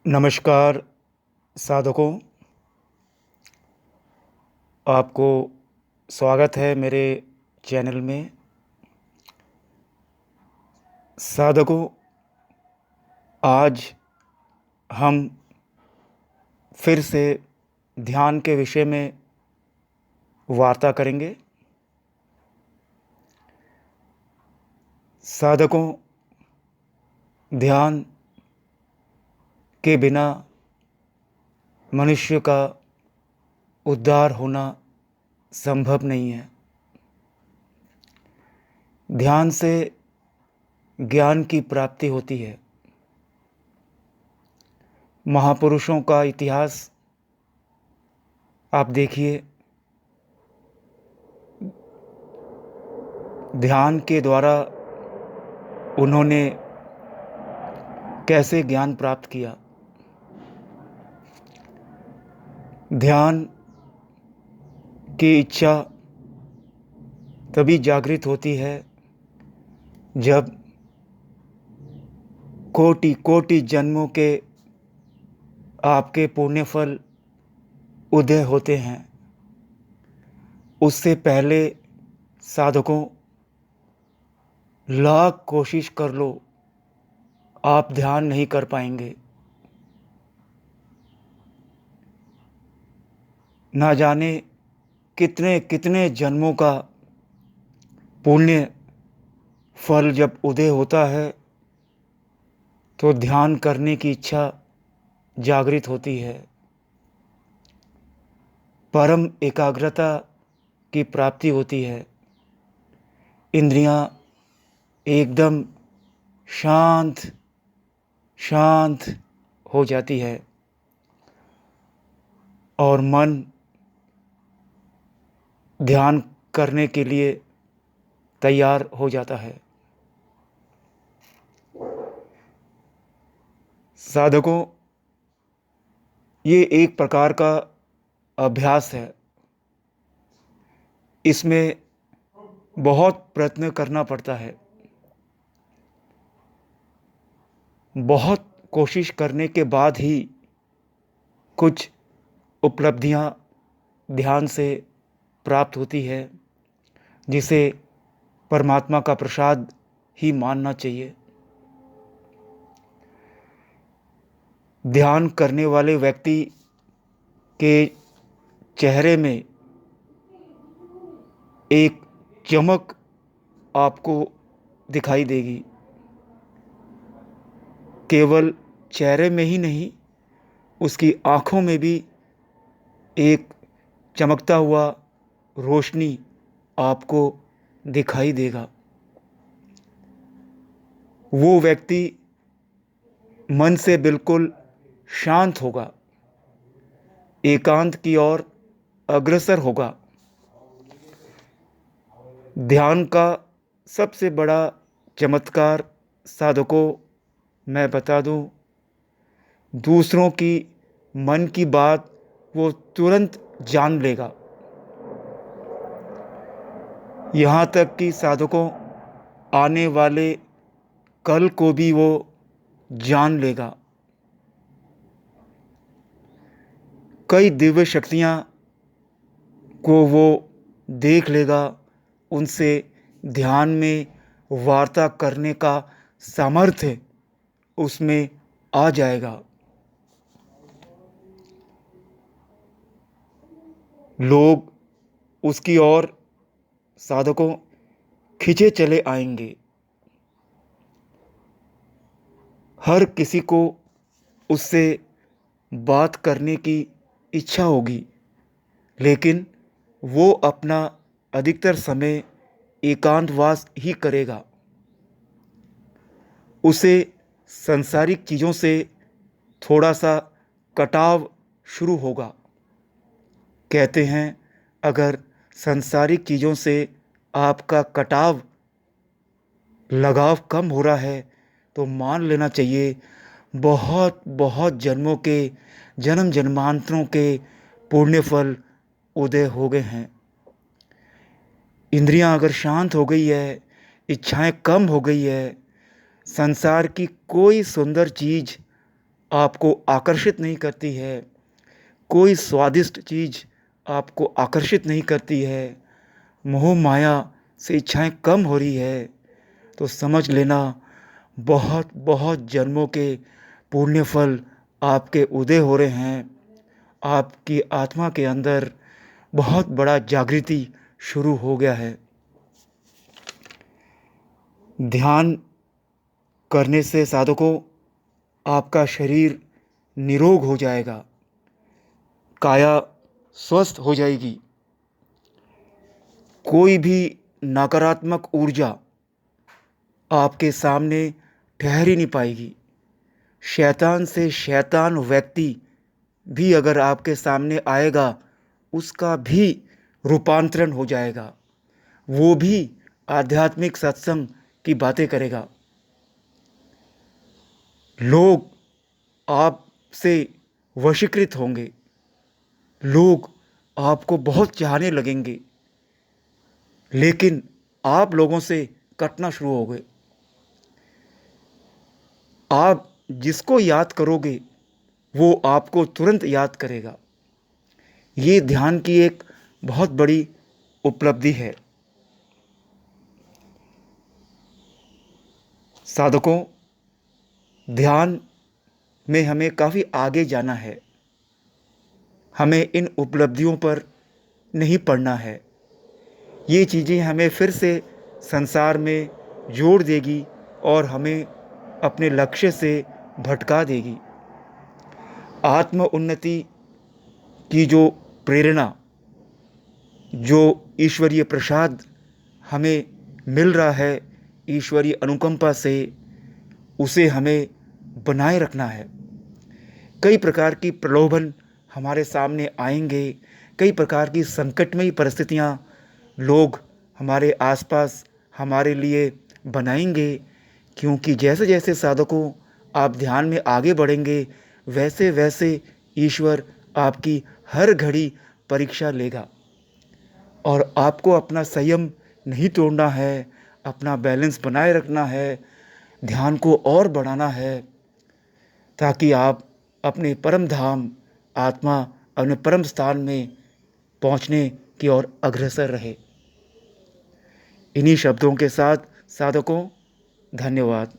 नमस्कार साधकों, आपको स्वागत है मेरे चैनल में। साधकों, आज हम फिर से ध्यान के विषय में वार्ता करेंगे। साधकों, ध्यान के बिना मनुष्य का उद्धार होना संभव नहीं है। ध्यान से ज्ञान की प्राप्ति होती है। महापुरुषों का इतिहास आप देखिए, ध्यान के द्वारा उन्होंने कैसे ज्ञान प्राप्त किया। ध्यान की इच्छा तभी जागृत होती है जब कोटि कोटि जन्मों के आपके पुण्य फल उदय होते हैं। उससे पहले साधकों, लाख कोशिश कर लो, आप ध्यान नहीं कर पाएंगे। ना जाने कितने कितने जन्मों का पुण्य फल जब उदय होता है तो ध्यान करने की इच्छा जागृत होती है। परम एकाग्रता की प्राप्ति होती है। इंद्रियां एकदम शांत शांत हो जाती है और मन ध्यान करने के लिए तैयार हो जाता है। साधकों, ये एक प्रकार का अभ्यास है। इसमें बहुत प्रयत्न करना पड़ता है। बहुत कोशिश करने के बाद ही कुछ उपलब्धियां ध्यान से प्राप्त होती है, जिसे परमात्मा का प्रसाद ही मानना चाहिए। ध्यान करने वाले व्यक्ति के चेहरे में एक चमक आपको दिखाई देगी। केवल चेहरे में ही नहीं, उसकी आँखों में भी एक चमकता हुआ रोशनी आपको दिखाई देगा। वो व्यक्ति मन से बिल्कुल शांत होगा, एकांत की ओर अग्रसर होगा। ध्यान का सबसे बड़ा चमत्कार साधकों मैं बता दूं, दूसरों की मन की बात वो तुरंत जान लेगा। यहाँ तक कि साधकों, आने वाले कल को भी वो जान लेगा। कई दिव्य शक्तियाँ को वो देख लेगा। उनसे ध्यान में वार्ता करने का सामर्थ्य उसमें आ जाएगा। लोग उसकी ओर साधकों खिंचे चले आएंगे। हर किसी को उससे बात करने की इच्छा होगी, लेकिन वो अपना अधिकतर समय एकांतवास ही करेगा। उसे सांसारिक चीज़ों से थोड़ा सा कटाव शुरू होगा। कहते हैं, अगर सांसारिक चीज़ों से आपका कटाव लगाव कम हो रहा है तो मान लेना चाहिए बहुत बहुत जन्मों के, जन्म जन्मांतरों के पुण्य फल उदय हो गए हैं। इंद्रियां अगर शांत हो गई है, इच्छाएं कम हो गई है, संसार की कोई सुंदर चीज़ आपको आकर्षित नहीं करती है, कोई स्वादिष्ट चीज़ आपको आकर्षित नहीं करती है, मोह माया से इच्छाएं कम हो रही है, तो समझ लेना बहुत बहुत जन्मों के पुण्य फल आपके उदय हो रहे हैं। आपकी आत्मा के अंदर बहुत बड़ा जागृति शुरू हो गया है। ध्यान करने से साधकों आपका शरीर निरोग हो जाएगा, काया स्वस्थ हो जाएगी, कोई भी नकारात्मक ऊर्जा आपके सामने ठहर ही नहीं पाएगी। शैतान से शैतान व्यक्ति भी अगर आपके सामने आएगा, उसका भी रूपांतरण हो जाएगा, वो भी आध्यात्मिक सत्संग की बातें करेगा। लोग आपसे वशीकृत होंगे, लोग आपको बहुत चाहने लगेंगे, लेकिन आप लोगों से कटना शुरू हो गए। आप जिसको याद करोगे वो आपको तुरंत याद करेगा। ये ध्यान की एक बहुत बड़ी उपलब्धि है। साधकों, ध्यान में हमें काफ़ी आगे जाना है। हमें इन उपलब्धियों पर नहीं पड़ना है। ये चीज़ें हमें फिर से संसार में जोड़ देगी और हमें अपने लक्ष्य से भटका देगी। आत्म उन्नति की जो प्रेरणा, जो ईश्वरीय प्रसाद हमें मिल रहा है ईश्वरीय अनुकंपा से, उसे हमें बनाए रखना है। कई प्रकार की प्रलोभन हमारे सामने आएंगे, कई प्रकार की संकटमयी परिस्थितियां लोग हमारे आसपास हमारे लिए बनाएंगे, क्योंकि जैसे जैसे साधकों आप ध्यान में आगे बढ़ेंगे, वैसे वैसे ईश्वर आपकी हर घड़ी परीक्षा लेगा। और आपको अपना संयम नहीं तोड़ना है, अपना बैलेंस बनाए रखना है, ध्यान को और बढ़ाना है, ताकि आप अपने परम धाम आत्मा अपने परम स्थान में पहुंचने की ओर अग्रसर रहे। इन्हीं शब्दों के साथ साधकों, धन्यवाद।